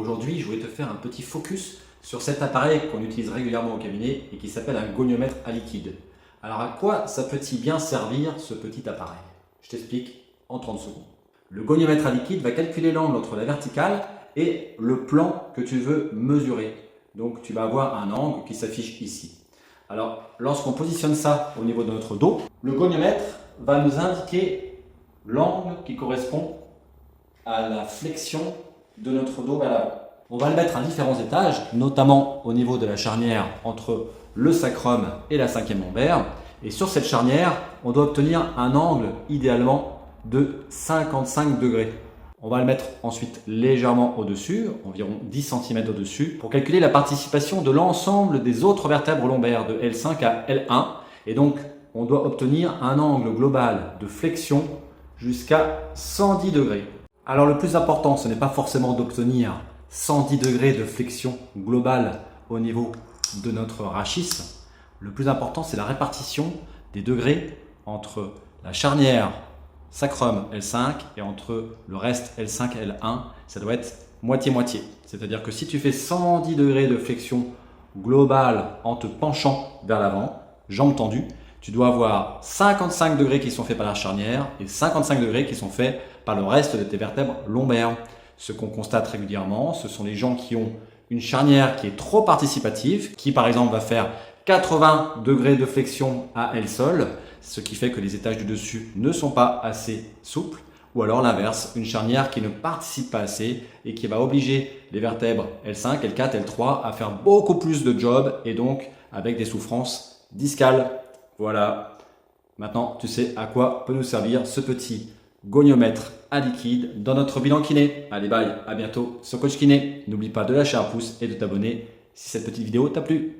Aujourd'hui, je voulais te faire un petit focus sur cet appareil qu'on utilise régulièrement au cabinet et qui s'appelle un goniomètre à liquide. Alors à quoi ça peut-il bien servir ce petit appareil? Je t'explique en 30 secondes. Le goniomètre à liquide va calculer l'angle entre la verticale et le plan que tu veux mesurer. Donc tu vas avoir un angle qui s'affiche ici. Alors lorsqu'on positionne ça au niveau de notre dos, le goniomètre va nous indiquer l'angle qui correspond à la flexion de notre dos vers l'avant. On va le mettre à différents étages, notamment au niveau de la charnière entre le sacrum et la cinquième lombaire. Et sur cette charnière, on doit obtenir un angle idéalement de 55 degrés. On va le mettre ensuite légèrement au-dessus, environ 10 cm au-dessus, pour calculer la participation de l'ensemble des autres vertèbres lombaires de L5 à L1. Et donc, on doit obtenir un angle global de flexion jusqu'à 110 degrés. Alors le plus important, ce n'est pas forcément d'obtenir 110 degrés de flexion globale au niveau de notre rachis. Le plus important, c'est la répartition des degrés entre la charnière sacrum L5 et entre le reste L5 et L1. Ça doit être moitié-moitié. C'est-à-dire que si tu fais 110 degrés de flexion globale en te penchant vers l'avant, jambes tendues, tu dois avoir 55 degrés qui sont faits par la charnière et 55 degrés qui sont faits par le reste de tes vertèbres lombaires. Ce qu'on constate régulièrement, ce sont les gens qui ont une charnière qui est trop participative, qui par exemple va faire 80 degrés de flexion à elle seule, ce qui fait que les étages du dessus ne sont pas assez souples, ou alors l'inverse, une charnière qui ne participe pas assez et qui va obliger les vertèbres L5, L4, L3 à faire beaucoup plus de job et donc avec des souffrances discales. Voilà, maintenant tu sais à quoi peut nous servir ce petit goniomètre à liquide dans notre bilan kiné. Allez bye, à bientôt sur Coach Kiné. N'oublie pas de lâcher un pouce et de t'abonner si cette petite vidéo t'a plu.